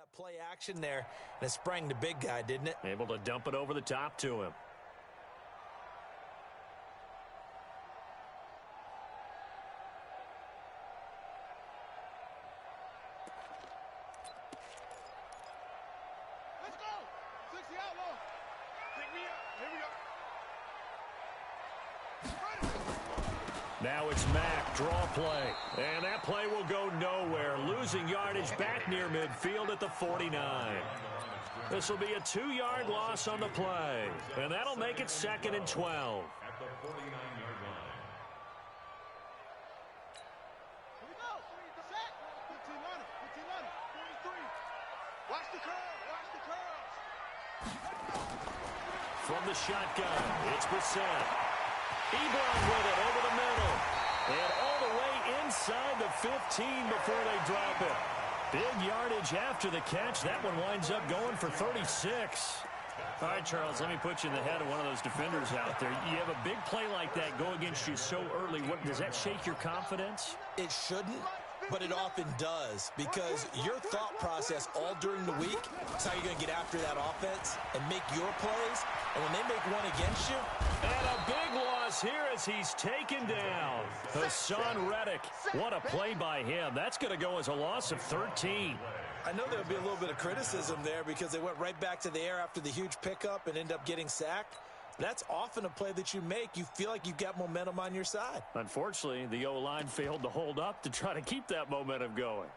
that play action there, and it sprang the big guy, didn't it? Able to dump it over the top to him. Let's go! 60 outlaw. Pick me up. Here we go. Now it's Mack, draw play. And that play will go nowhere. Losing yardage back near midfield at the 49. This will be a 2-yard loss on the play. And that'll make it 2nd and 12. At the 49-yard line. Here we go. Set. 15 on it. 15 on it. 43. Watch the curl. Watch the curls. From the shotgun, it's Brissett. Ebron with it over the middle. And all the way inside the 15 before they drop it. Big yardage after the catch. That one winds up going for 36. All right, Charles, let me put you in the head of one of those defenders out there. You have a big play like that go against you so early. Does that shake your confidence? It shouldn't, but it often does, because your thought process all during the week is how you're going to get after that offense and make your plays. And when they make one against you. And a big loss here as he's taken down. Hassan Reddick. What a play by him. That's going to go as a loss of 13. I know there'll be a little bit of criticism there because they went right back to the air after the huge pickup and end up getting sacked. That's often a play that you make. You feel like you've got momentum on your side. Unfortunately, the O-line failed to hold up to try to keep that momentum going.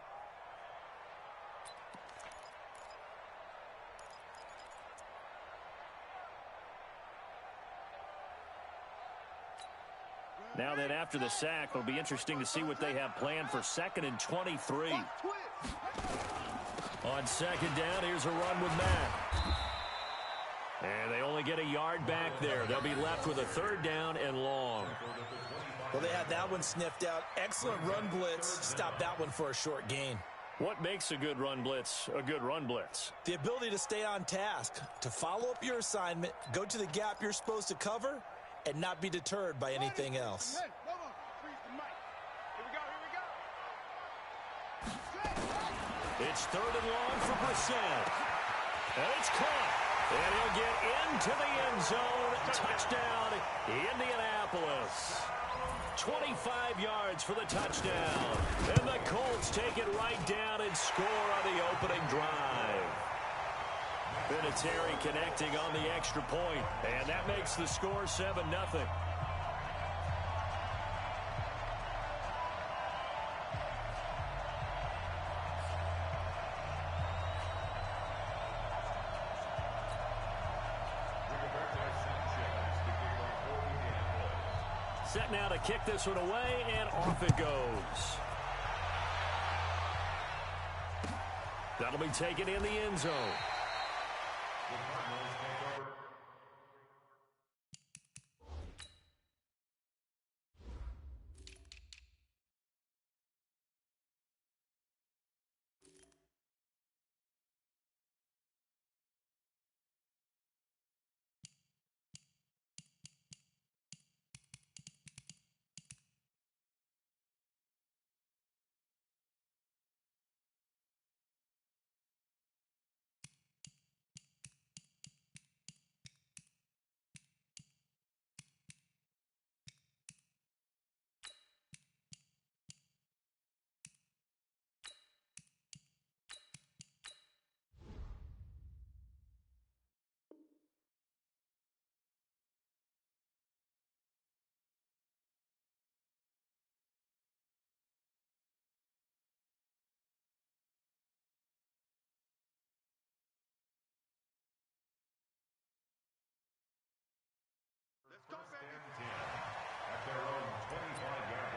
Now then, after the sack, it'll be interesting to see what they have planned for 2nd and 23. On 2nd down, here's a run with Mack. And they only get a yard back there. They'll be left with a 3rd down and long. Well, they had that one sniffed out. Excellent run blitz. Stop that one for a short gain. What makes a good run blitz a good run blitz? The ability to stay on task, to follow up your assignment, go to the gap you're supposed to cover, and not be deterred by anything else. Hey, hold on. Freeze the mic. Here we go. Here we go. It's 3rd and long for Brissett. And it's caught. And he'll get into the end zone. Touchdown, Indianapolis. 25 yards for the touchdown. And the Colts take it right down and score on the opening drive. Vinatieri connecting on the extra point. And that makes the score 7-0. Set now to kick this one away, and off it goes. That'll be taken in the end zone. Let's go, baby. At their own 25-yard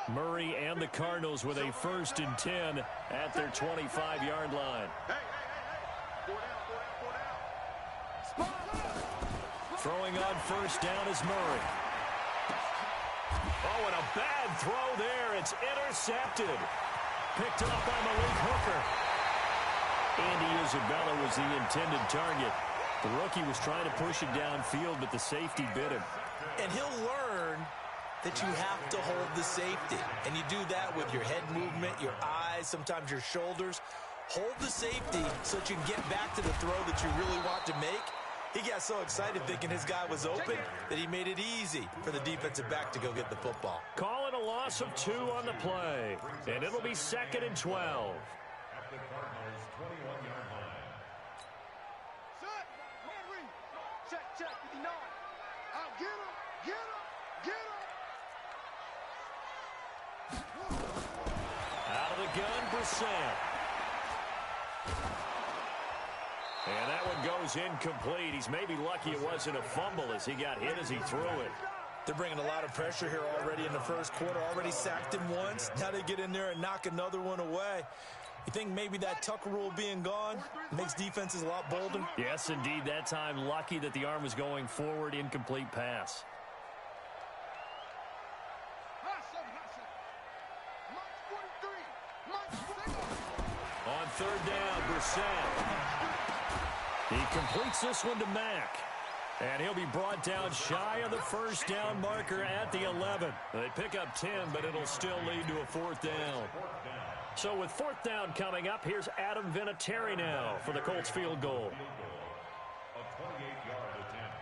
line. Murray and the Cardinals with a 1st and 10 at their 25-yard line. Hey. 4 down. Throwing on 1st down is Murray. Oh, and a bad throw there. It's intercepted. Picked up by Malik Hooker. Andy Isabella was the intended target. The rookie was trying to push it downfield, but the safety bit him. And he'll learn that you have to hold the safety. And you do that with your head movement, your eyes, sometimes your shoulders. Hold the safety so that you can get back to the throw that you really want to make. He got so excited thinking his guy was open that he made it easy for the defensive back to go get the football. Call it a loss of 2 on the play, and it'll be 2nd and 12. At the Cardinals' 21-yard line. Set. Man read. Check. 59. Out. Get him. Get him. Get him. Out of the gun, Brissett. And that one goes incomplete. He's maybe lucky it wasn't a fumble as he got hit as he threw it. They're bringing a lot of pressure here already in the first quarter. Already sacked him once. Now they get in there and knock another one away. You think maybe that Tucker rule being gone makes defenses a lot bolder? Yes, indeed. That time, lucky that the arm was going forward. Incomplete pass. On 3rd down, Brissett. He completes this one to Mack. And he'll be brought down shy of the first down marker at the 11. They pick up 10, but it'll still lead to a 4th down. So with 4th down coming up, here's Adam Vinatieri now for the Colts field goal. A 28-yard attempt.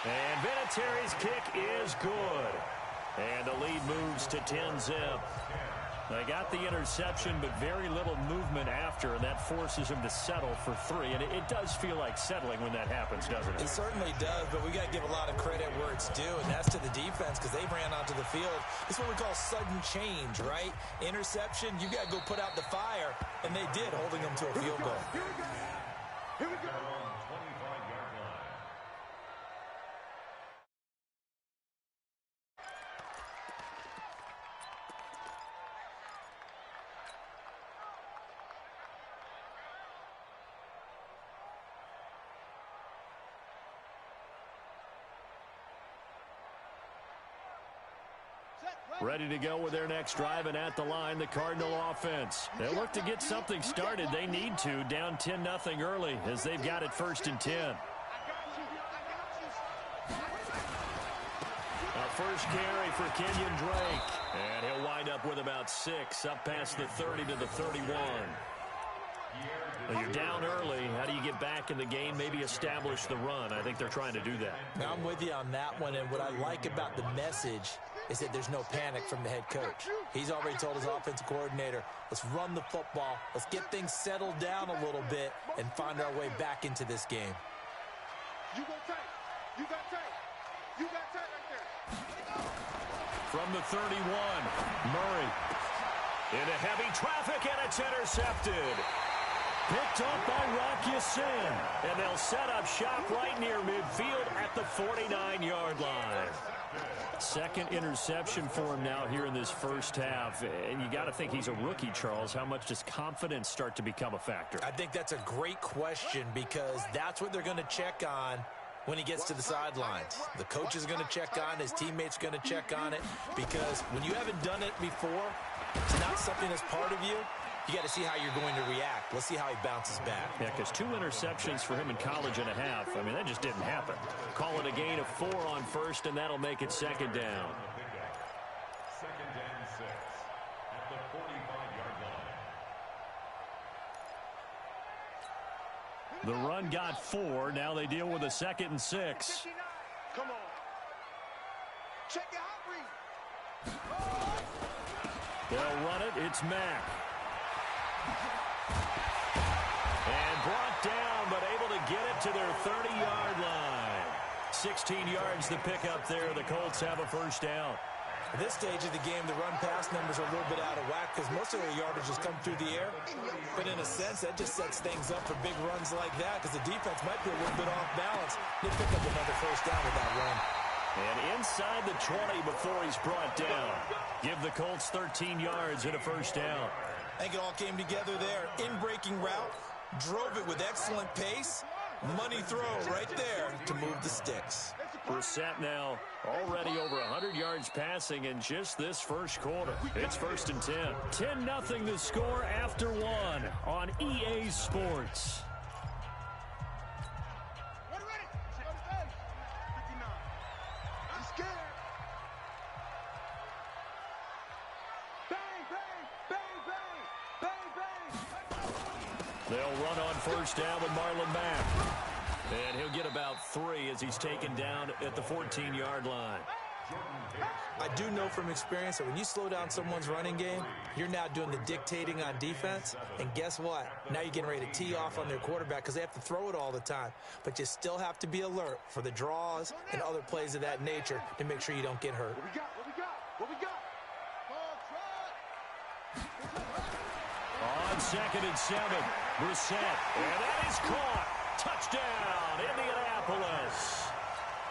And Vinatieri's kick is good. And the lead moves to 10-zip. They got the interception, but very little movement after, and that forces him to settle for 3. And it does feel like settling when that happens, doesn't it? It certainly does, but we got to give a lot of credit where it's due, and that's to the defense because they ran onto the field. It's what we call sudden change, right? Interception, you got to go put out the fire, and they did, holding them to a field goal. Here we go. Here we go. On 25-yard line. Ready to go with their next drive, and at the line, the Cardinal offense. They'll look to get something started. They need to, down 10-0 early, as they've got it 1st and 10. A first carry for Kenyon Drake. And he'll wind up with about 6, up past the 30 to the 31. Well, you're down early. How do you get back in the game, maybe establish the run? I think they're trying to do that. Now, I'm with you on that one, and what I like about the message is that there's no panic from the head coach. He's already told his offensive coordinator, let's run the football, let's get things settled down a little bit and find our way back into this game. You go tight. You got tight. You got tight right there. From the 31, Murray. Into heavy traffic, and it's intercepted. Picked up by Rock Ya-Sin. And they'll set up shop right near midfield at the 49-yard line. 2nd interception for him now here in this first half. And you got to think he's a rookie, Charles. How much does confidence start to become a factor? I think that's a great question because that's what they're going to check on when he gets to the sidelines. The coach is going to check on, his teammates are going to check on it, because when you haven't done it before, it's not something that's part of you. You got to see how you're going to react. Let's see how he bounces back. Yeah, because 2 interceptions for him in college and a half. I mean, that just didn't happen. Call it a gain of 4 on 1st, and that'll make it 2nd down. 2nd and 6 at the 45-yard line. The run got 4. Now they deal with a 2nd and 6. Come on. Check your hot read. They'll run it. It's Mack. And brought down, but able to get it to their 30-yard line. 16 yards to pick up there. The Colts have a first down. At this stage of the game, the run-pass numbers are a little bit out of whack because most of their yardage has come through the air. But in a sense, that just sets things up for big runs like that because the defense might be a little bit off balance. They pick up another first down with that run. And inside the 20 before he's brought down. Give the Colts 13 yards and a first down. I think it all came together there. In-breaking route, drove it with excellent pace. Money throw right there to move the sticks. Brissett now already over 100 yards passing in just this first quarter. It's 1st and 10. 10-0 the score after one on EA Sports. They'll run on first down with Marlon Mack. And he'll get about 3 as he's taken down at the 14-yard line. I do know from experience that when you slow down someone's running game, you're now doing the dictating on defense. And guess what? Now you're getting ready to tee off on their quarterback because they have to throw it all the time. But you still have to be alert for the draws and other plays of that nature to make sure you don't get hurt. On 2nd and 7, Brissett. And that is caught. Touchdown, Indianapolis.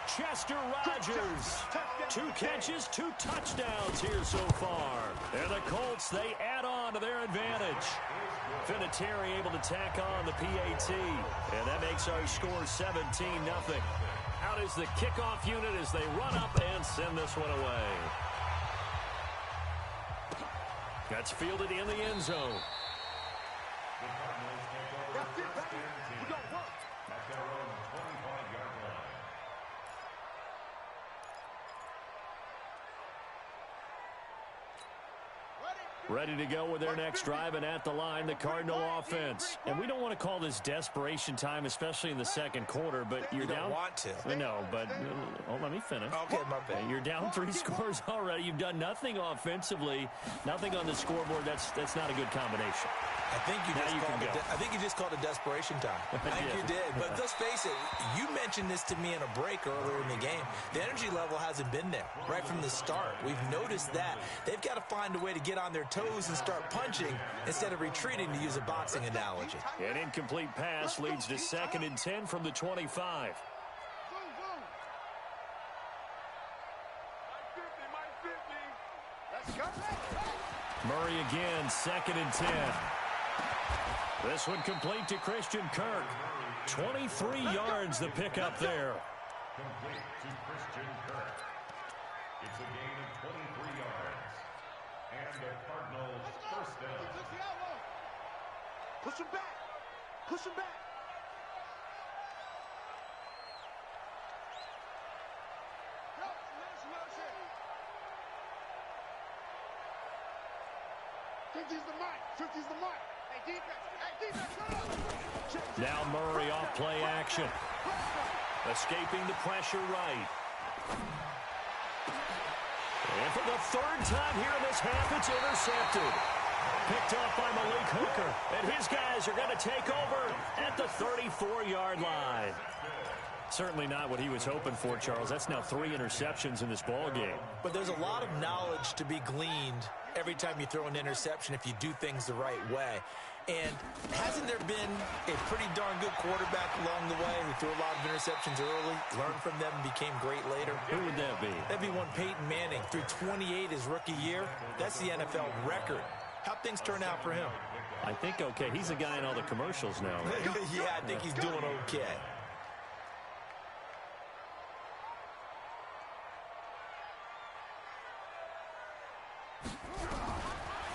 Chester Rogers. 2 catches, 2 touchdowns here so far. And the Colts, they add on to their advantage. Vinatieri able to tack on the PAT. And that makes our score 17-0. Out is the kickoff unit as they run up and send this one away. That's fielded in the end zone. Ready to go with their next drive, and at the line, the Cardinal offense. And we don't want to call this desperation time, especially in the second quarter, but you're down. You don't want to. No, but let me finish. Okay, my bad. You're down 3 scores already. You've done nothing offensively, nothing on the scoreboard. That's not a good combination. I think you just called it desperation time. I think you did. But let's face it, you mentioned this to me in a break earlier in the game. The energy level hasn't been there right from the start. We've noticed that. They've got to find a way to get on their toes and start punching instead of retreating, to use a boxing analogy. An incomplete pass leads to 2nd and 10 from the 25. Murray again, 2nd and 10. This one complete to Christian Kirk. 23 yards the pickup there. Complete to Christian Kirk. It's a gain of 23 yards. And the Cardinals first down. Push him back. Push him back. Now Murray off play action. Escaping the pressure right. And for the 3rd time here in this half, it's intercepted. Picked off by Malik Hooker. And his guys are going to take over at the 34-yard line. Certainly not what he was hoping for, Charles. That's now 3 interceptions in this ball game. But there's a lot of knowledge to be gleaned every time you throw an interception if you do things the right way. And hasn't there been a pretty darn good quarterback along the way who threw a lot of interceptions early, learned from them, and became great later? Who would that be? That'd be one Peyton Manning. Threw 28 his rookie year. That's the NFL record. How'd things turn out for him? I think okay. He's a guy in all the commercials now, right? Yeah, I think he's doing okay.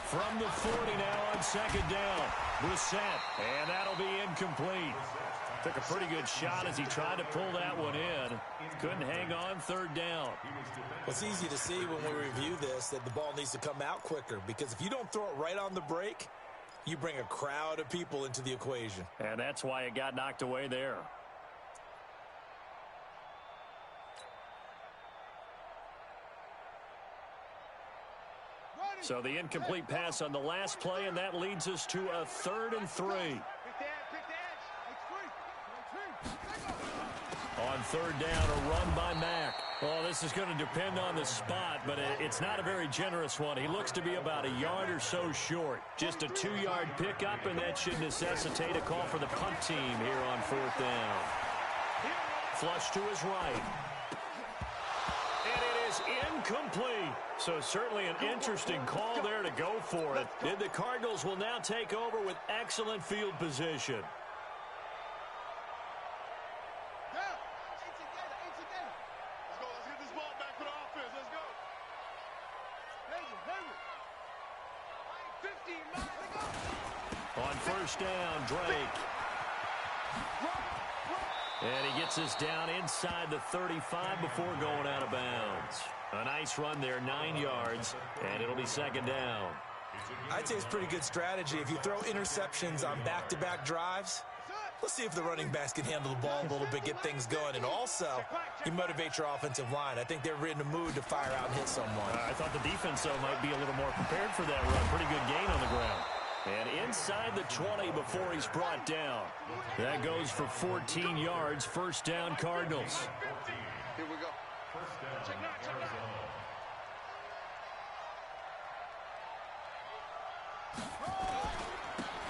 From the 40 now on 2nd down. Brissett, and that'll be incomplete. Took a pretty good shot as he tried to pull that one in. Couldn't hang on 3rd down. It's easy to see when we review this that the ball needs to come out quicker, because if you don't throw it right on the break, you bring a crowd of people into the equation. And that's why it got knocked away there. So the incomplete pass on the last play, and that leads us to a 3rd and 3. On 3rd down, a run by Mack. Well, this is going to depend on the spot, but it's not a very generous one. He looks to be about a yard or so short. Just a 2-yard pickup, and that should necessitate a call for the punt team here on 4th down. Flush to his right. And it is incomplete. So certainly an interesting call there to go for it. And the Cardinals will now take over with excellent field position. On first down, Drake. And he gets us down inside the 35 before going out of bounds. A nice run there, 9 yards, and it'll be second down. I'd say it's pretty good strategy. If you throw interceptions on back-to-back drives, let's see if the running backs can handle the ball a little bit, get things going. And also, you motivate your offensive line. I think they're in the mood to fire out and hit someone. I thought the defense, though, might be a little more prepared for that run. Pretty good gain on the ground. And inside the 20 before he's brought down. That goes for 14 yards. First down, Cardinals. Here we go. First down, Arizona.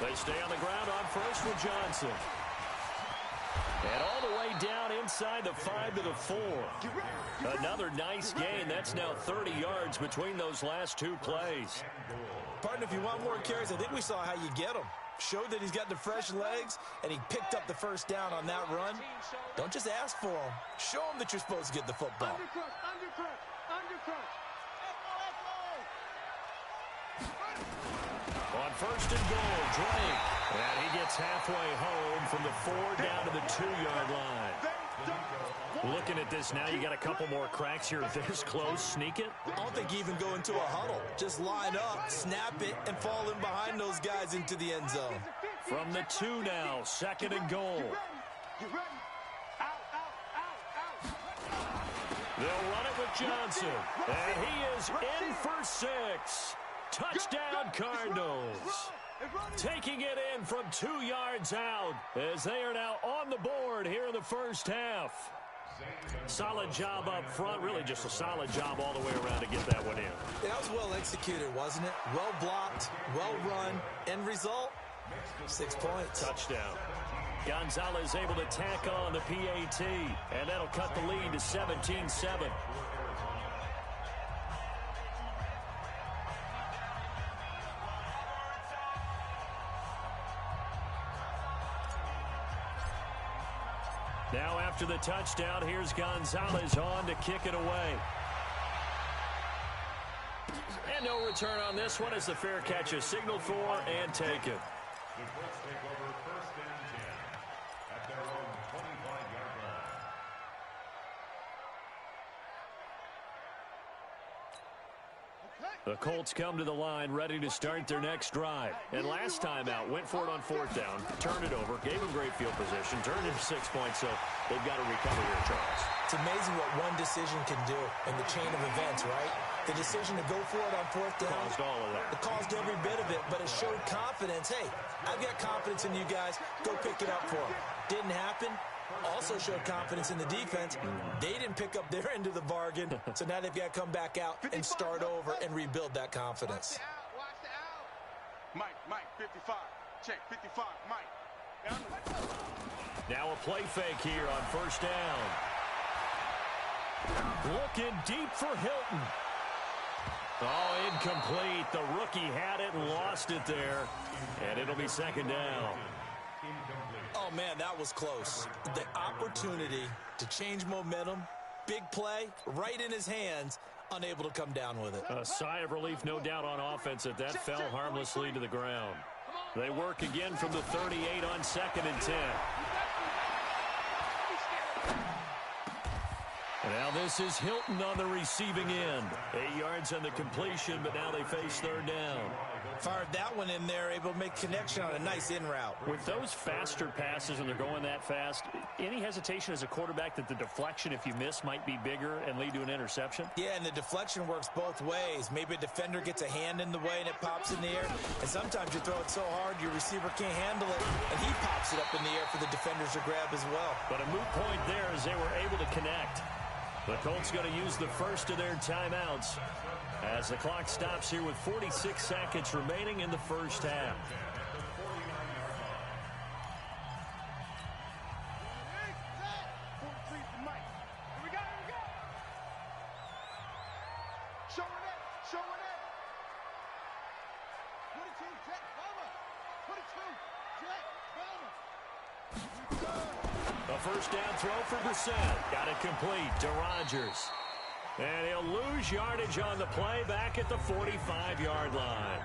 They stay on the ground on first with Johnson. And all the way down inside the 5 to the 4. Another nice gain. That's now 30 yards between those last 2 plays. Partner, if you want more carries, I think we saw how you get them. Showed that he's got the fresh legs, and he picked up the first down on that run. Don't just ask for him. Show him that you're supposed to get the football. On first and goal, Drake. And he gets halfway home from the 4 down to the 2-yard line. Looking at this now, you got a couple more cracks here. This close, sneak it. I don't think you even go into a huddle. Just line up, snap it, and fall in behind those guys into the end zone. From the 2 now, second and goal. They'll run it with Johnson. And he is in for 6. Touchdown, Cardinals. Taking it in from 2 yards out as they are now on the board here in the first half. Solid job up front. Really just a solid job all the way around to get that one in. Yeah, that was well executed, wasn't it? Well blocked, well run. End result, 6 points. Touchdown. Gonzalez able to tack on the PAT, and that'll cut the lead to 17-7. Now after the touchdown, here's Gonzalez on to kick it away. And no return on this one as the fair catch is signaled for and taken. The Colts take over first and 10 at their own 25-yard line. The Colts come to the line ready to start their next drive. And last time out, went for it on 4th down, turned it over, gave them great field position, turned it to 6 points, so they've got to recover here, Charles. It's amazing what one decision can do in the chain of events, right? The decision to go for it on 4th down. Caused all of that. It caused every bit of it, but it showed confidence. Hey, I've got confidence in you guys. Go pick it up for them. Didn't happen. Also showed confidence in the defense. They didn't pick up their end of the bargain, so now they've got to come back out and start over and rebuild that confidence. Watch the out. Mike, 55. Check, 55, Mike. Now a play fake here on first down. Looking deep for Hilton. Oh, incomplete. The rookie had it and lost it there. And it'll be second down. Oh, man, that was close. The opportunity to change momentum, big play, right in his hands, unable to come down with it. A sigh of relief, no doubt, on offense that fell harmlessly to the ground. They work again from the 38 on 2nd and 10. Now this is Hilton on the receiving end. 8 yards on the completion, but now they face 3rd down. Fired that one in there, able to make connection on a nice in route. With those faster passes and they're going that fast, any hesitation as a quarterback that the deflection, if you miss, might be bigger and lead to an interception? Yeah, and the deflection works both ways. Maybe a defender gets a hand in the way and it pops in the air. And sometimes you throw it so hard your receiver can't handle it, and he pops it up in the air for the defenders to grab as well. But a moot point there as they were able to connect. The Colts going to use the first of their timeouts as the clock stops here with 46 seconds remaining in the first half. A first down throw for Brissett. Got it complete to Rodgers. And he'll lose yardage on the play back at the 45-yard line.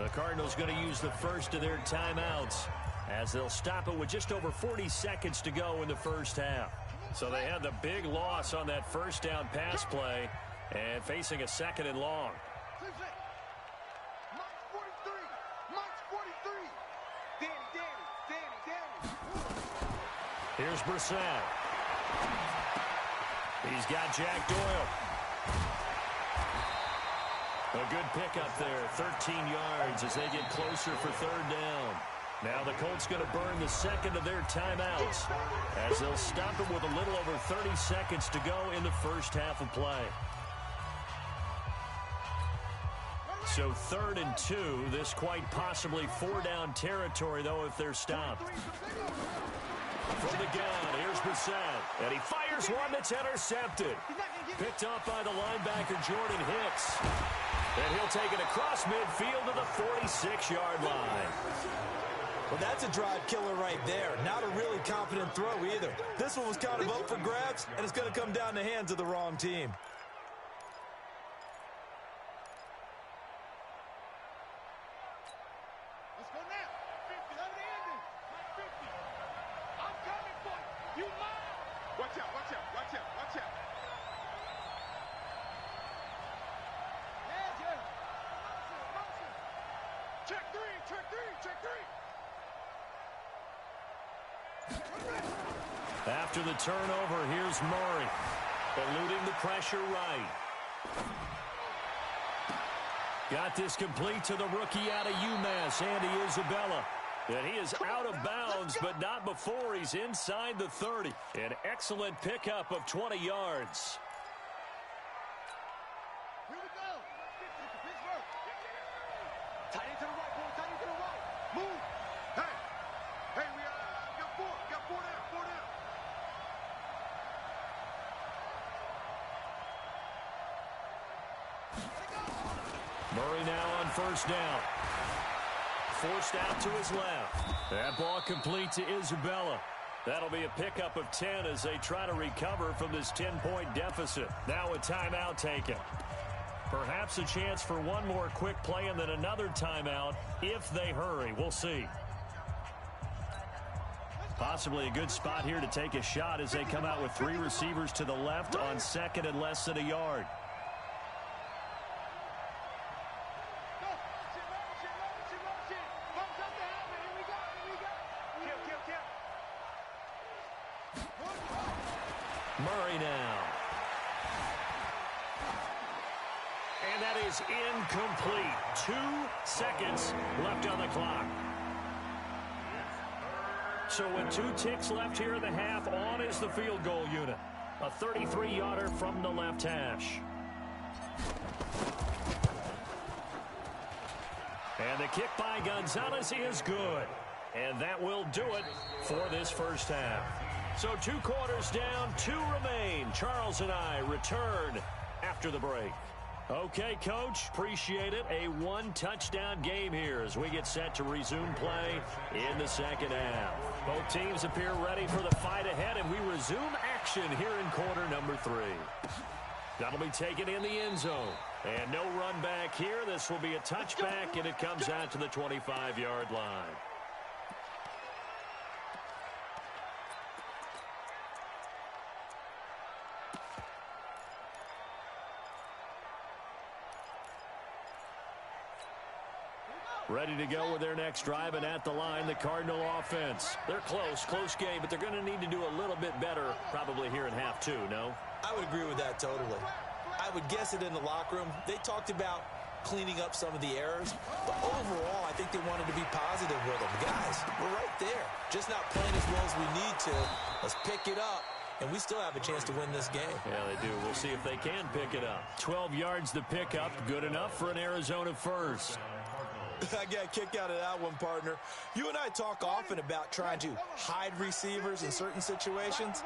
The Cardinals going to use the first of their timeouts as they'll stop it with just over 40 seconds to go in the first half. So they had the big loss on that first down pass play and facing a 2nd and long. Here's Brissett. He's got Jack Doyle. A good pickup there, 13 yards as they get closer for 3rd down. Now the Colts going to burn the 2nd of their timeouts as they'll stop it with a little over 30 seconds to go in the first half of play. So 3rd and 2, this quite possibly 4-down territory, though, if they're stopped. From the gun, here's Brissett, and he fires one that's intercepted. Picked off by the linebacker, Jordan Hicks. And he'll take it across midfield to the 46-yard line. Well, that's a drive killer right there. Not a really confident throw either. This one was kind of up for grabs, and it's going to come down the hands of the wrong team. Let's go now. 50, let it end it. 50. I'm coming for you. You mine. Watch out, watch out, watch out, watch out. Yeah. Motion. Check three. After the turnover, here's Murray, eluding the pressure right. Got this complete to the rookie out of UMass, Andy Isabella. And he is out of bounds, but not before he's inside the 30. An excellent pickup of 20 yards. Here we go. Pittsburgh. Tight end to the right, boy. Tight end to the right. Move. Hey, we got four down. Murray now on 1st down. Forced out to his left. That ball complete to Isabella. That'll be a pickup of 10 as they try to recover from this 10-point deficit. Now a timeout taken. Perhaps a chance for one more quick play and then another timeout if they hurry. We'll see. Possibly a good spot here to take a shot as they come out with 3 receivers to the left on 2nd and less than a yard. Murray now. And that is incomplete. 2 seconds left on the clock. So with 2 ticks left here in the half, on is the field goal unit. A 33-yarder from the left hash. And the kick by Gonzalez is good. And that will do it for this first half. So 2 quarters down, 2 remain. Charles and I return after the break. Okay, Coach, appreciate it. A 1-touchdown game here as we get set to resume play in the second half. Both teams appear ready for the fight ahead, and we resume action here in quarter number 3. That'll be taken in the end zone. And no run back here. This will be a touchback, and it comes out to the 25-yard line. Ready to go with their next drive, and at the line, the Cardinal offense. They're close game, but they're going to need to do a little bit better probably here in half 2, no? I would agree with that totally. I would guess it in the locker room. They talked about cleaning up some of the errors, but overall, I think they wanted to be positive with them. Guys, we're right there. Just not playing as well as we need to. Let's pick it up, and we still have a chance to win this game. Yeah, they do. We'll see if they can pick it up. 12 yards to pick up. Good enough for an Arizona first. I got a kick out of that one, partner. You and I talk often about trying to hide receivers in certain situations,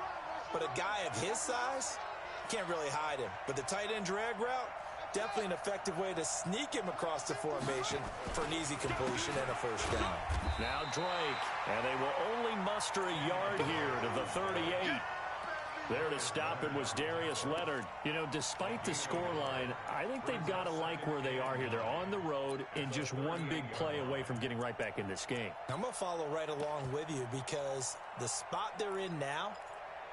but a guy of his size can't really hide him. But the tight end drag route, definitely an effective way to sneak him across the formation for an easy completion and a first down. Now Drake, and they will only muster a yard here to the 38. There to stop it was Darius Leonard. You know, despite the scoreline, I think they've got to like where they are here. They're on the road and just one big play away from getting right back in this game. I'm going to follow right along with you because the spot they're in now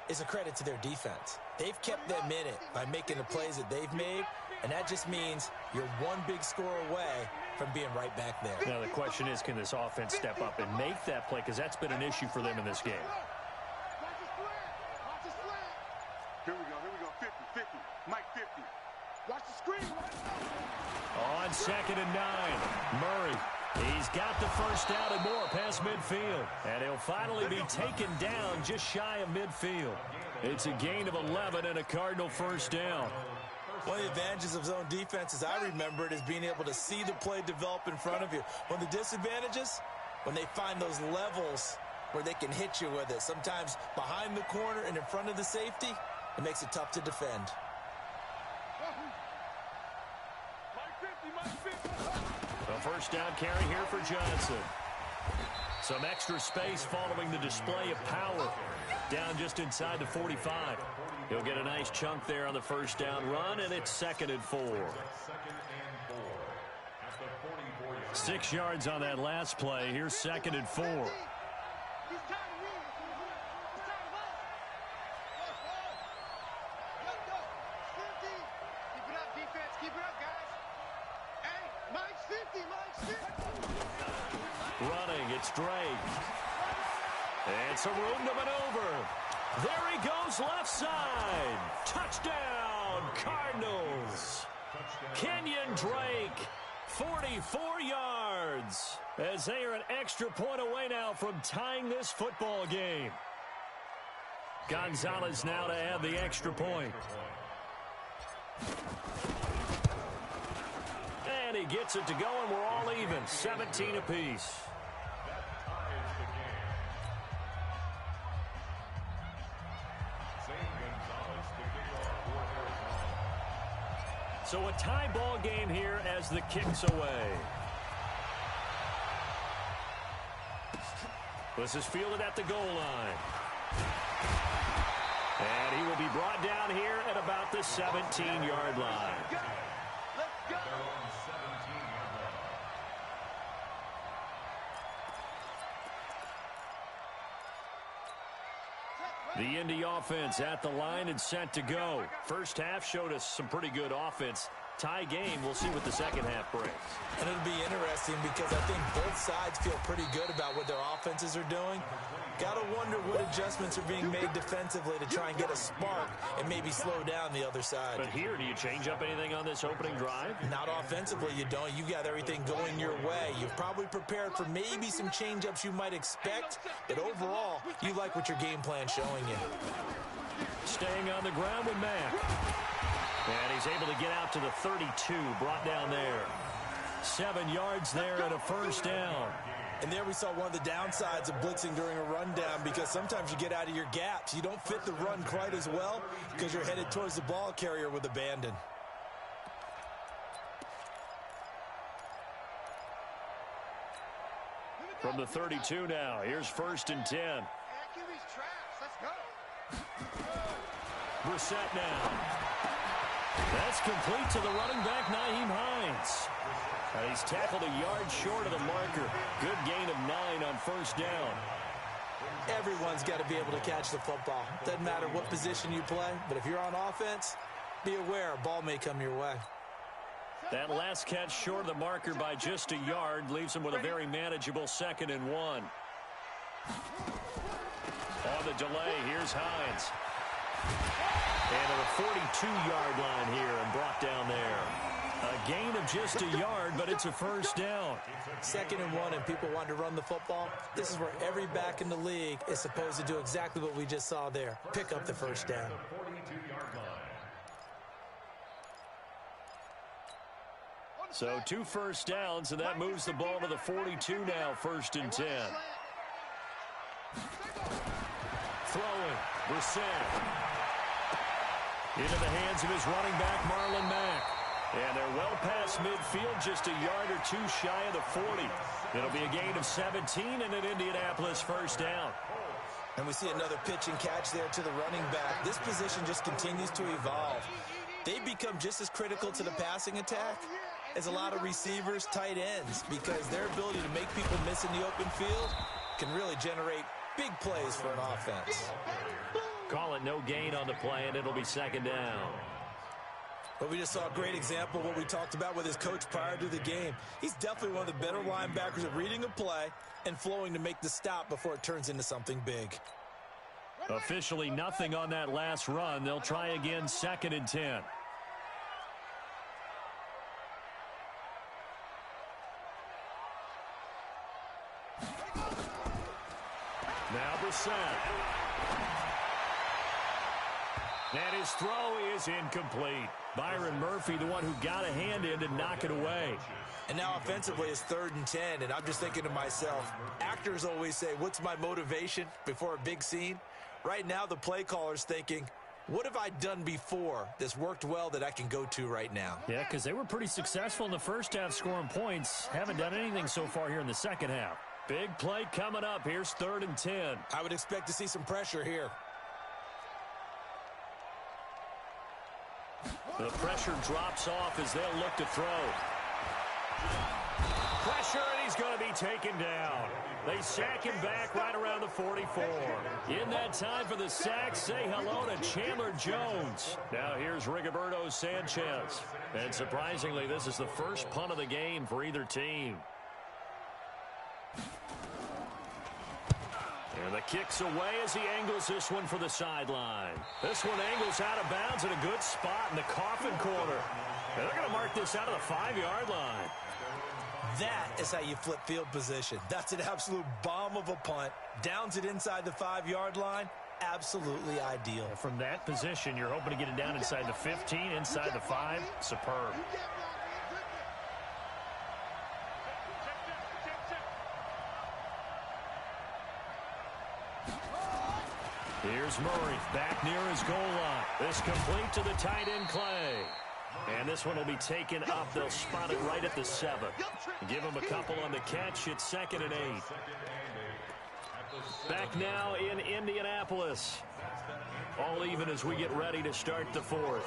is a credit to their defense. They've kept them in it by making the plays that they've made, and that just means you're one big score away from being right back there. Now, the question is, can this offense step up and make that play? Because that's been an issue for them in this game. Here we go, 50, 50, Mike 50. Watch the screen. On 2nd and 9, Murray. He's got the first down and more past midfield. And he'll finally be taken down just shy of midfield. It's a gain of 11 and a Cardinal first down. One of the advantages of zone defense, as I remember it, is being able to see the play develop in front of you. One of the disadvantages, when they find those levels where they can hit you with it. Sometimes behind the corner and in front of the safety, it makes it tough to defend. The first down carry here for Johnson. Some extra space following the display of power. Down just inside the 45. He'll get a nice chunk there on the first down run, and it's 2nd and 4. 6 yards on that last play. Here's 2nd and 4. Running, it's Drake. It's a room to maneuver. There he goes left side. Touchdown, Cardinals. Kenyon Drake, 44 yards. As they are an extra point away now from tying this football game. Gonzalez now to add the extra point. And he gets it to go, and we're all even. 17 apiece. So a tie ball game here as the kick's away. This is fielded at the goal line. And he will be brought down here at about the 17-yard line. The Indy offense at the line and set to go. First half showed us some pretty good offense. Tie game, we'll see what the second half brings. And it'll be interesting because I think both sides feel pretty good about what their offenses are doing. Got to wonder what adjustments are being made defensively to try and get a spark and maybe slow down the other side. But here, do you change up anything on this opening drive? Not offensively, you don't. You got everything going your way. You've probably prepared for maybe some change-ups you might expect, but overall, you like what your game plan's showing you. Staying on the ground with Mack. And he's able to get out to the 32, brought down there. 7 yards there and a first down. And there we saw one of the downsides of blitzing during a rundown because sometimes you get out of your gaps. You don't fit the run quite as well because you're headed towards the ball carrier with abandon. From the 32 now, here's 1st and 10. Brissett now. That's complete to the running back, Nyheim Hines. He's tackled a yard short of the marker. Good gain of 9 on first down. Everyone's got to be able to catch the football. Doesn't matter what position you play, but if you're on offense, be aware a ball may come your way. That last catch short of the marker by just a yard leaves him with a very manageable 2nd and 1. On the delay, here's Hines. And at a 42-yard line here and brought down there. A gain of just a yard, but it's a first down. 2nd and 1, and people want to run the football. This is where every back in the league is supposed to do exactly what we just saw there. Pick up the first down. So 2 first downs, and that moves the ball to the 42 now, 1st and 10. Throwing, Brissett. Into the hands of his running back, Marlon Mack. And they're well past midfield, just a yard or 2 shy of the 40. It'll be a gain of 17 and an Indianapolis first down. And we see another pitch and catch there to the running back. This position just continues to evolve. They become just as critical to the passing attack as a lot of receivers, tight ends, because their ability to make people miss in the open field can really generate big plays for an offense. Call it no gain on the play, and it'll be second down. But we just saw a great example of what we talked about with his coach prior to the game. He's definitely one of the better linebackers at reading a play and flowing to make the stop before it turns into something big. Officially nothing on that last run. They'll try again, 2nd and 10. Now Brissett. And his throw is incomplete. Byron Murphy, the one who got a hand in to knock it away. And now offensively it's 3rd and 10, and I'm just thinking to myself, actors always say, what's my motivation before a big scene? Right now the play caller's thinking, what have I done before that's worked well that I can go to right now? Yeah, because they were pretty successful in the first half scoring points. Haven't done anything so far here in the second half. Big play coming up. Here's 3rd and 10. I would expect to see some pressure here. The pressure drops off as they'll look to throw. Pressure, and he's going to be taken down. They sack him back right around the 44. In that time for the sack, say hello to Chandler Jones. Now here's Rigoberto Sanchez. And surprisingly, this is the first punt of the game for either team. And the kick's away as he angles this one for the sideline. This one angles out of bounds at a good spot in the coffin corner. And they're going to mark this out of the 5-yard line. That is how you flip field position. That's an absolute bomb of a punt. Downs it inside the 5-yard line. Absolutely ideal. From that position, you're hoping to get it down inside the 15, inside the 5. Superb. Here's Murray back near his goal line. This complete to the tight end Clay. And this one will be taken up. They'll spot it right at the 7. Give him a couple on the catch. It's 2nd and 8. Back now in Indianapolis. All even as we get ready to start the 4th.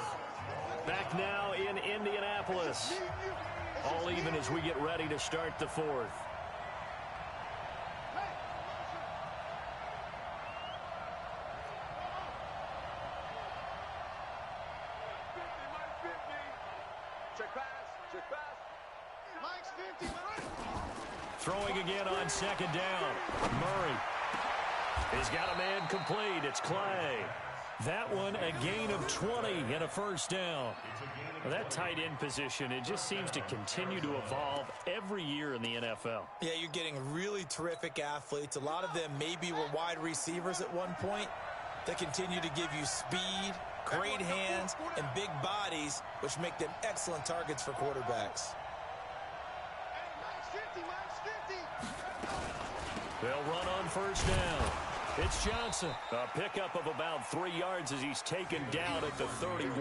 Back now in Indianapolis. All even as we get ready to start the 4th. Throwing again on 2nd down. Murray. He's got a man complete. It's Clay. That one a gain of 20 and a 1st down. Well, that tight end position, it just seems to continue to evolve every year in the NFL. Yeah, you're getting really terrific athletes. A lot of them maybe were wide receivers at one point. They continue to give you speed, great hands, and big bodies, which make them excellent targets for quarterbacks. They'll run on 1st down. It's Johnson. A pickup of about 3 yards as he's taken down at the 31.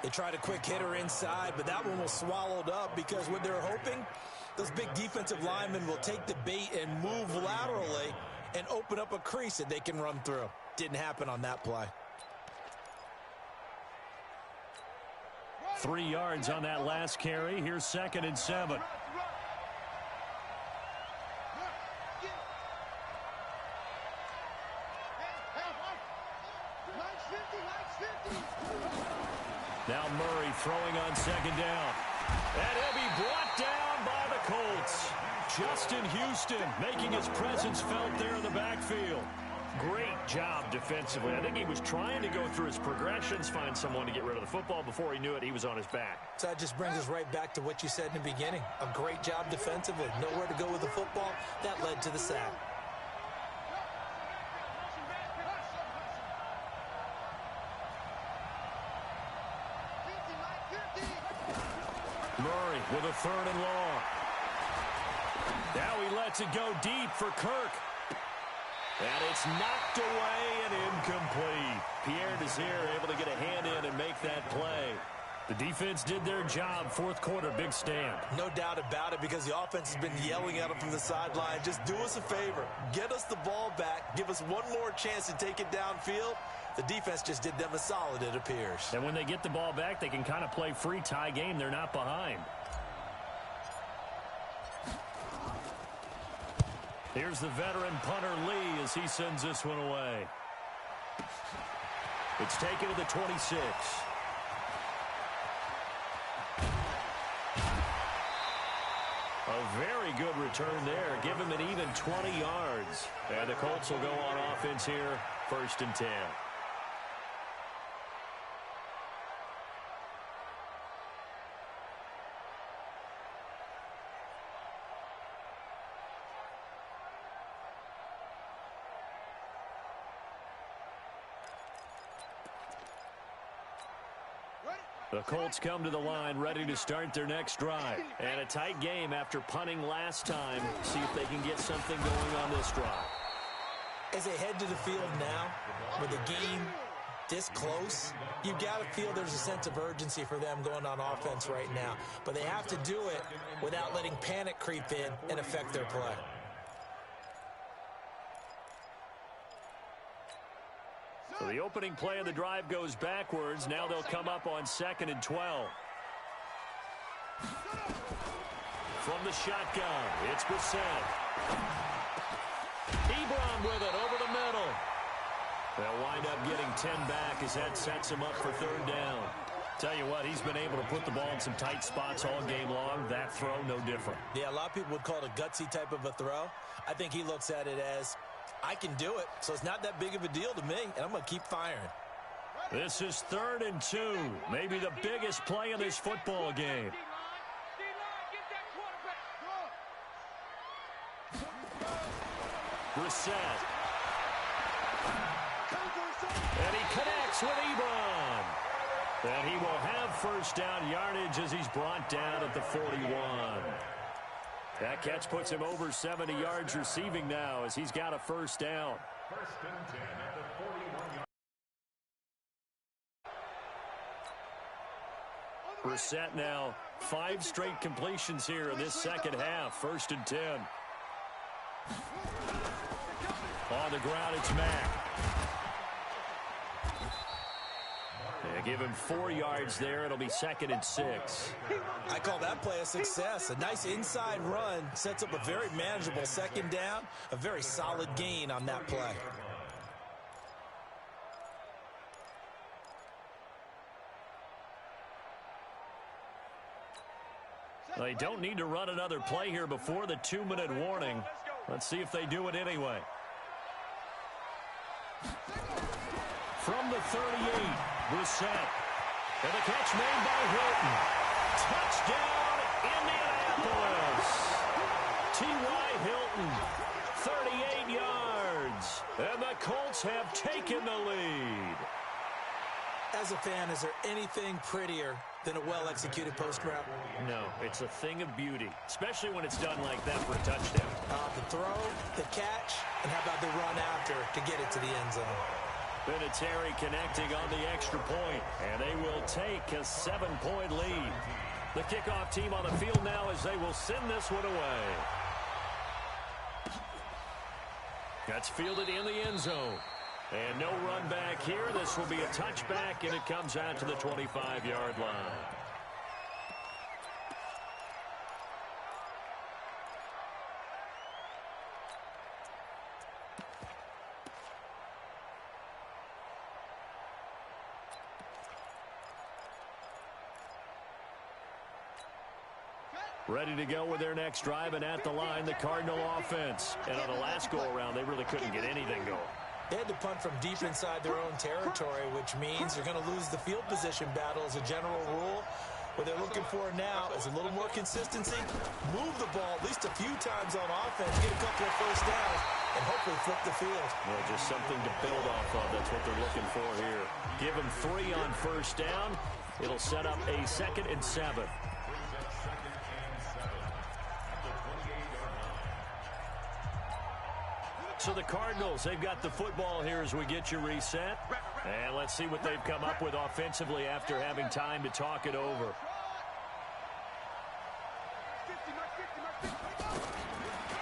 They tried a quick hitter inside, but that one was swallowed up because what they're hoping, those big defensive linemen will take the bait and move laterally and open up a crease that they can run through. Didn't happen on that play. 3 yards on that last carry. Here's 2nd and 7. Now Murray throwing on 2nd down. And he'll be brought down by the Colts. Justin Houston making his presence felt there in the backfield. Great job defensively. I think he was trying to go through his progressions, find someone to get rid of the football. Before he knew it, he was on his back. So that just brings us right back to what you said in the beginning. A great job defensively. Nowhere to go with the football. That led to the sack. Murray with a 3rd and long. Now he lets it go deep for Kirk. And it's knocked away and incomplete. Pierre Desir able to get a hand in and make that play. The defense did their job. Fourth quarter, big stand. No doubt about it, because the offense has been yelling at them from the sideline. Just do us a favor. Get us the ball back. Give us one more chance to take it downfield. The defense just did them a solid, it appears. And when they get the ball back, they can kind of play free tie game. They're not behind. Here's the veteran punter Lee as he sends this one away. It's taken to the 26. A very good return there. Give him an even 20 yards. And the Colts will go on offense here, 1st and 10. The Colts come to the line ready to start their next drive. And a tight game after punting last time. See if they can get something going on this drive. As they head to the field now, with the game this close, you've got to feel there's a sense of urgency for them going on offense right now. But they have to do it without letting panic creep in and affect their play. So the opening play of the drive goes backwards. Now they'll come up on 2nd and 12. From the shotgun, it's Brissett. Ebron with it over the middle. They'll wind up getting 10 back as that sets him up for 3rd down. Tell you what, he's been able to put the ball in some tight spots all game long. That throw, no different. Yeah, a lot of people would call it a gutsy type of a throw. I think he looks at it as, I can do it, so it's not that big of a deal to me, and I'm going to keep firing. This is 3rd and 2, maybe the biggest play of this football game. Brissett. And he connects with Ebron. And he will have 1st down yardage as he's brought down at the 41. That catch puts him over 70 yards receiving now as he's got a 1st down. 1st and 10 at the 41 yard. Brissett now 5 straight completions here in this 2nd half. 1st and 10. On the ground, it's Mack. They give him 4 yards there. It'll be 2nd and 6. I call that play a success. A nice inside run sets up a very manageable 2nd down. A very solid gain on that play. They don't need to run another play here before the 2-minute warning. Let's see if they do it anyway. From the 38, Brissett. And the catch made by Hilton. Touchdown, Indianapolis. T.Y. Hilton, 38 yards. And the Colts have taken the lead. As a fan, is there anything prettier than a well-executed post route? No, it's a thing of beauty, especially when it's done like that for a touchdown. The throw, the catch, and how about the run after to get it to the end zone? Vinatieri connecting on the extra point, and they will take a 7-point lead. The kickoff team on the field now as they will send this one away. That's fielded in the end zone. And no run back here. This will be a touchback, and it comes out to the 25-yard line. Ready to go with their next drive, and at the line, the Cardinal offense. And on the last go-around, they really couldn't get anything going. They had to punt from deep inside their own territory, which means they're going to lose the field position battle as a general rule. What they're looking for now is a little more consistency, move the ball at least a few times on offense, get a couple of 1st downs, and hopefully flip the field. Well, just something to build off of. That's what they're looking for here. Give them 3 on 1st down. It'll set up a 2nd and 7. So the Cardinals, they've got the football here as we get you reset. And let's see what they've come up with offensively after having time to talk it over.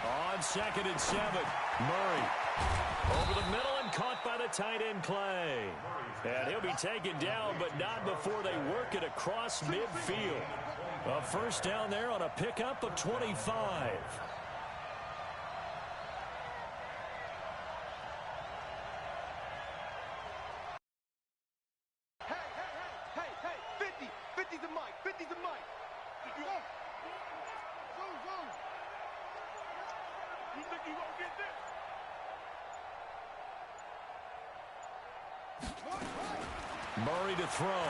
On 2nd and 7, Murray. Over the middle and caught by the tight end Clay. And he'll be taken down, but not before they work it across midfield. A first down there on a pickup of 25. You think you gonna get this? Murray to throw.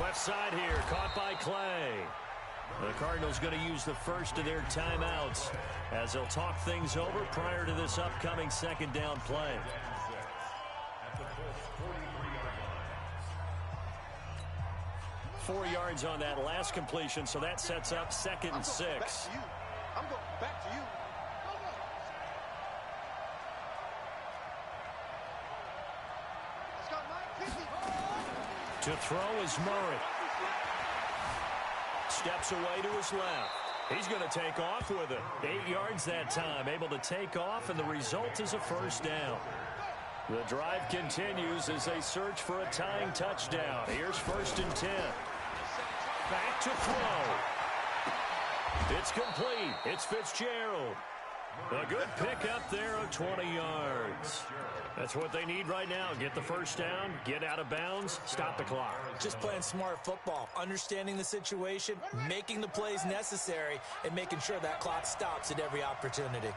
Left side here, caught by Clay. The Cardinals going to use the first of their timeouts as they'll talk things over prior to this upcoming second down play. 4 yards on that last completion, so that sets up 2nd and 6. I'm going back to you. To throw is Murray. Steps away to his left. He's going to take off with it. 8 yards that time, able to take off, and the result is a first down. The drive continues as they search for a tying touchdown. Here's 1st and 10. Back to throw. It's complete. It's Fitzgerald. A good pickup there of 20 yards. That's what they need right now. Get the first down, get out of bounds, stop the clock. Just playing smart football, understanding the situation, making the plays necessary, and making sure that clock stops at every opportunity.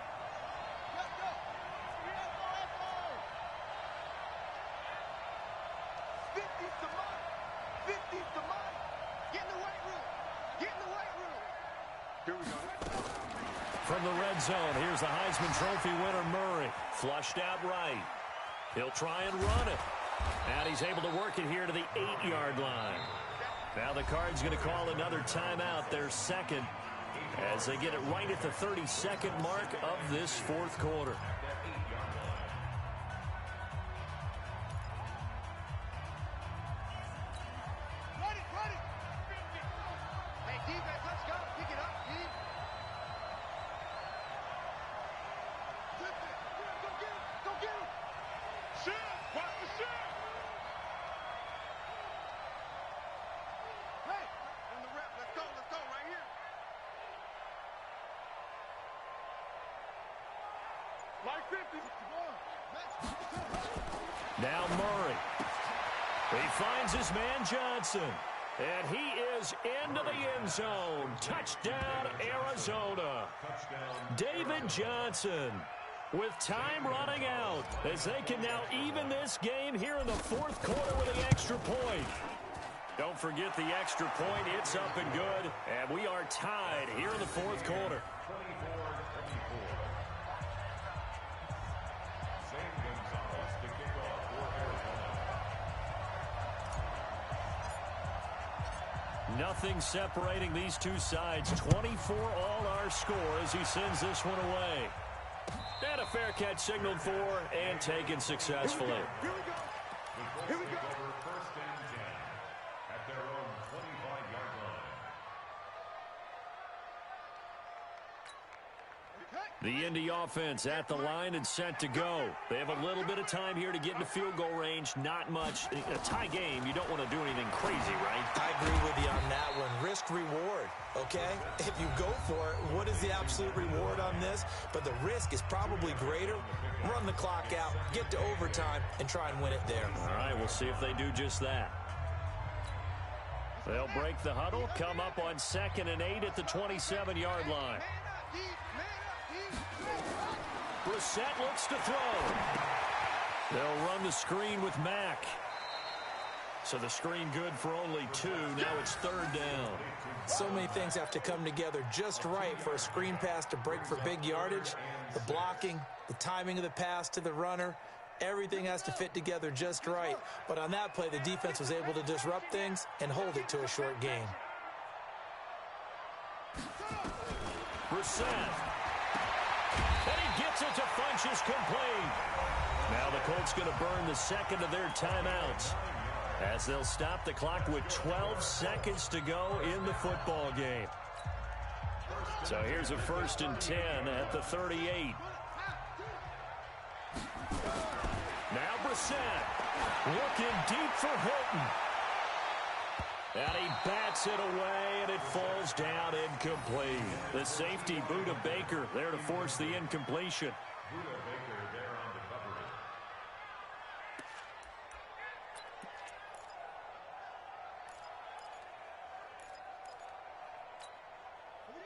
From the red zone, here's the Heisman Trophy winner, Murray. Flushed out right. He'll try and run it. And he's able to work it here to the 8-yard line. Now the Cards going to call another timeout, their second, as they get it right at the 32nd mark of this fourth quarter. Now Murray. He finds his man Johnson. And he is into the end zone. Touchdown, Arizona. David Johnson with time running out as they can now even this game here in the fourth quarter with the extra point. Don't forget the extra point. It's up and good. And we are tied here in the fourth quarter. Nothing separating these two sides. 24 all our score as he sends this one away. And a fair catch signaled for and taken successfully. Here we go. Here we go. First and 10 at their own 25-yard line. The Indy offense at the line and set to go. They have a little bit of time here to get into field goal range. Not much. In a tie game, you don't want to do anything crazy, right? I agree with you on that one. Risk reward, okay? If you go for it, what is the absolute reward on this? But the risk is probably greater. Run the clock out, get to overtime, and try and win it there. All right, we'll see if they do just that. They'll break the huddle, come up on 2nd and 8 at the 27-yard line. Brissett looks to throw. They'll run the screen with Mack. So the screen good for only 2. Now it's 3rd down. So many things have to come together just right for a screen pass to break for big yardage. The blocking, the timing of the pass to the runner, everything has to fit together just right. But on that play, the defense was able to disrupt things and hold it to a short gain. Brissett. And he gets it to Funchess complete. Now the Colts going to burn the second of their timeouts as they'll stop the clock with 12 seconds to go in the football game. So here's a 1st and 10 at the 38. Now Brissett looking deep for Hilton. And he bats it away, and it falls down incomplete. The safety, Buda Baker, there to force the incompletion.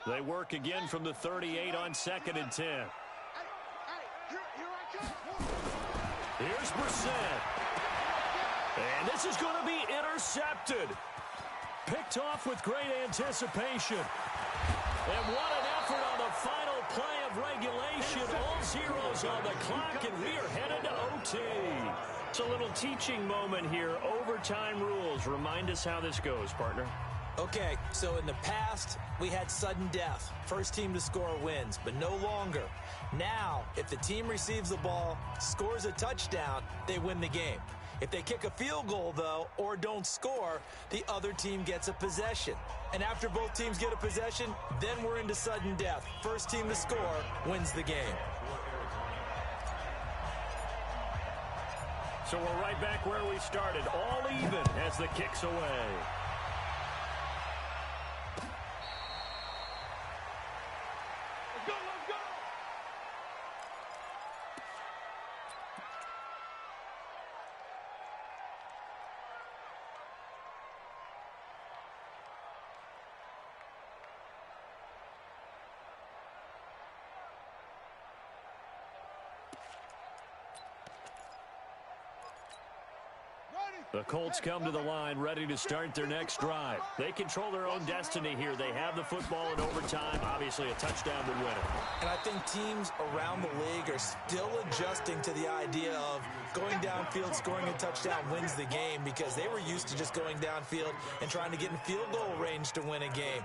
They work again from the 38 on 2nd and 10. Here's Brissett. And this is going to be intercepted. Picked off with great anticipation. And what an effort on the final play of regulation. All zeros on the clock, and we are headed to OT. It's a little teaching moment here. Overtime rules. Remind us how this goes, partner. Okay, so in the past, we had sudden death. First team to score wins, but no longer. Now, if the team receives the ball, scores a touchdown, they win the game. If they kick a field goal, though, or don't score, the other team gets a possession. And after both teams get a possession, then we're into sudden death. First team to score wins the game. So we're right back where we started, all even as the kick's away. The Colts come to the line ready to start their next drive. They control their own destiny here. They have the football in overtime. Obviously, a touchdown would win it. And I think teams around the league are still adjusting to the idea of going downfield, scoring a touchdown wins the game, because they were used to just going downfield and trying to get in field goal range to win a game.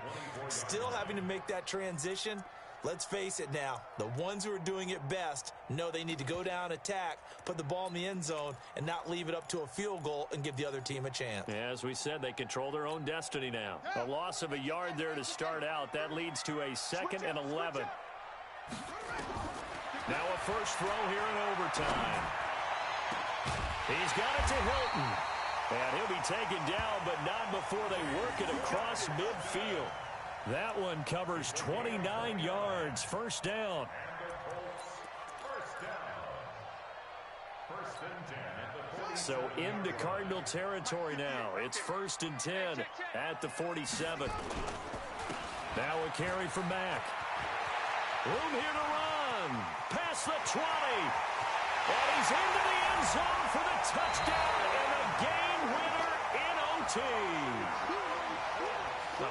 Still having to make that transition. Let's face it now, the ones who are doing it best know they need to go down, attack, put the ball in the end zone, and not leave it up to a field goal and give the other team a chance. As we said, they control their own destiny now. A loss of a yard there to start out. That leads to a 2nd and 11. Now a first throw here in overtime. He's got it to Hilton. And he'll be taken down, but not before they work it across midfield. That one covers 29 yards. First down. So into Cardinal territory now. It's 1st and 10 at the 47. Now a carry for Mack. Room here to run. Past the 20. And he's into the end zone for the touchdown and the game winner in OT.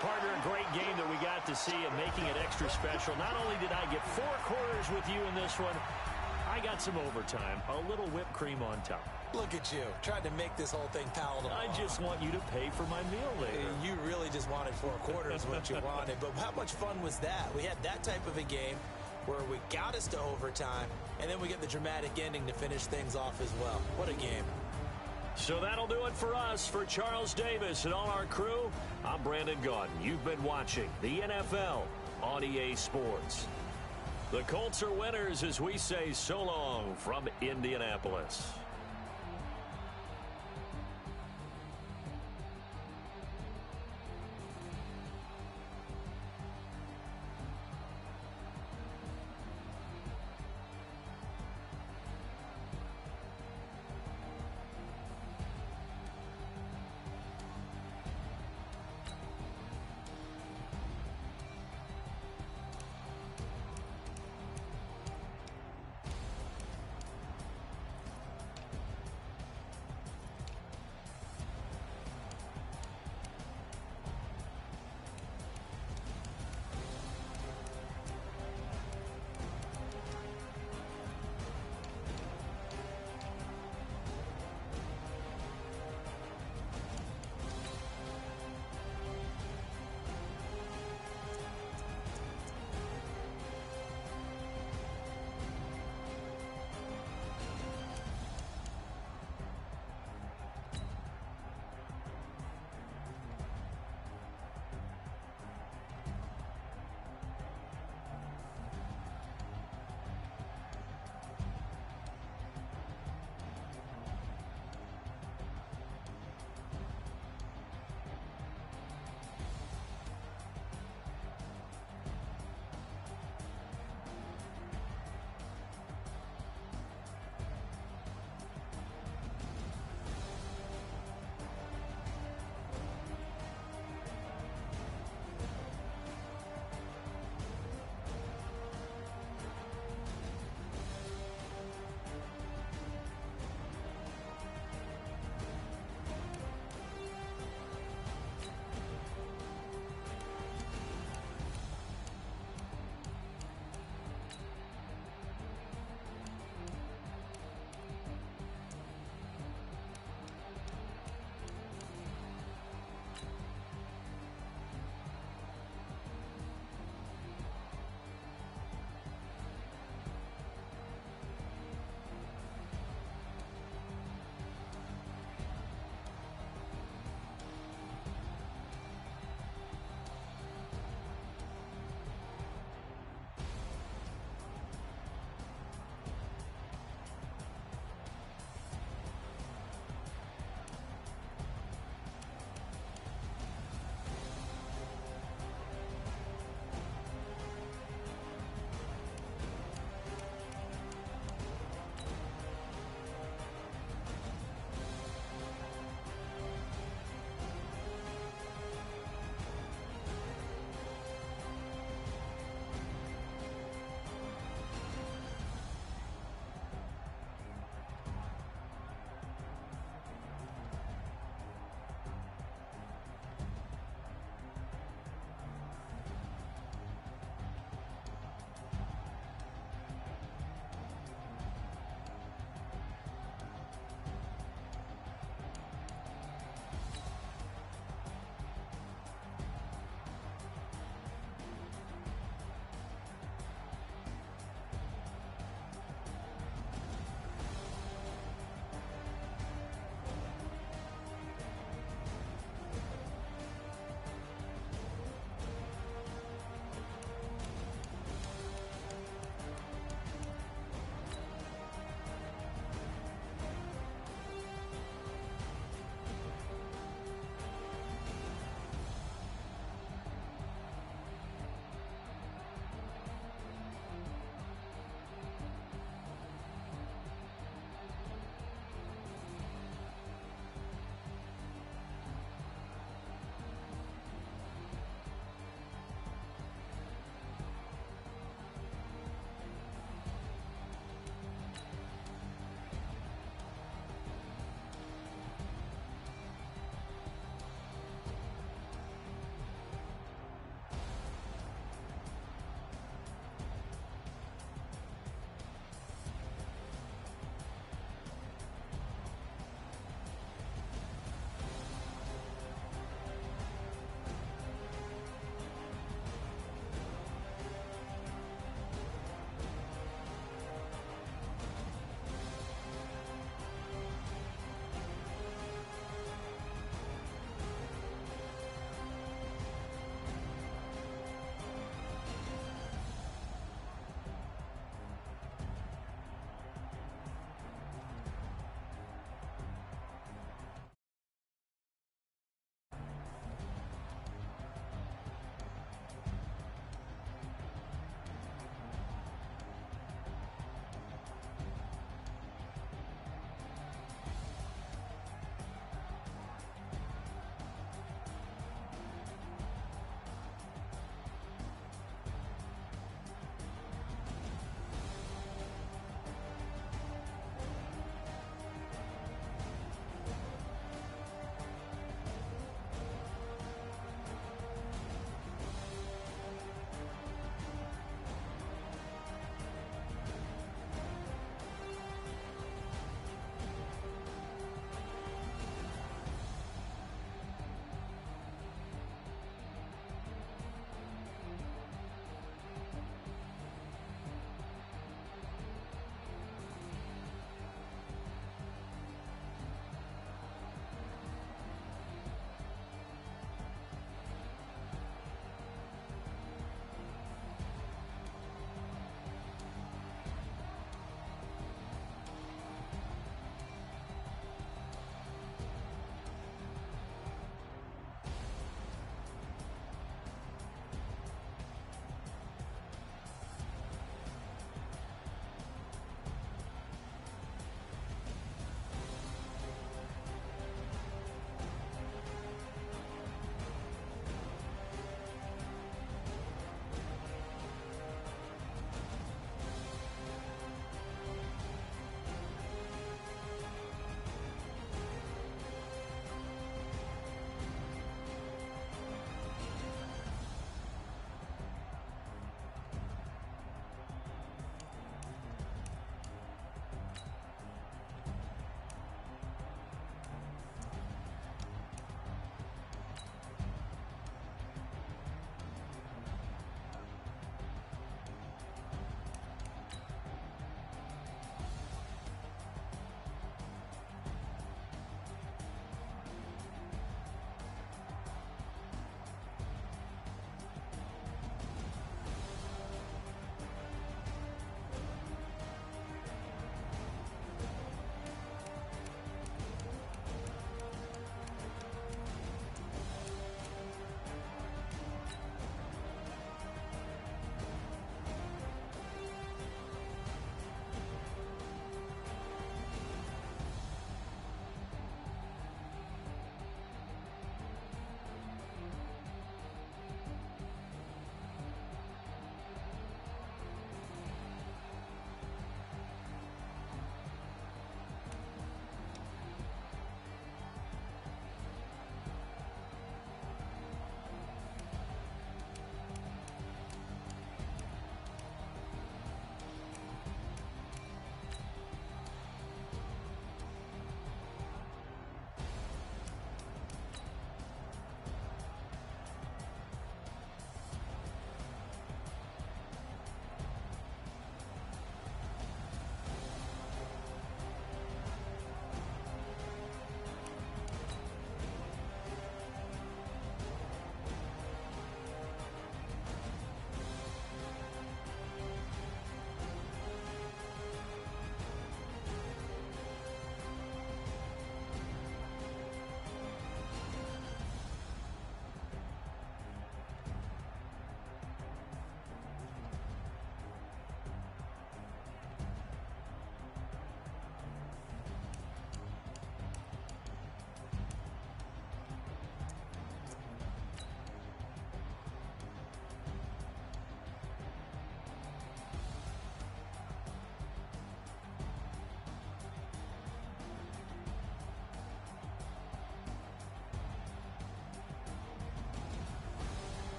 Partner, a great game that we got to see and making it extra special. Not only did I get 4 quarters with you in this one, I got some overtime, a little whipped cream on top. Look at you, trying to make this whole thing palatable. I just want you to pay for my meal later. You really just wanted 4 quarters, what you wanted. But how much fun was that? We had that type of a game where we got us to overtime, and then we get the dramatic ending to finish things off as well. What a game. So that'll do it for us. For Charles Davis and all our crew, I'm Brandon Gaudin. You've been watching the NFL on EA Sports. The Colts are winners as we say so long from Indianapolis.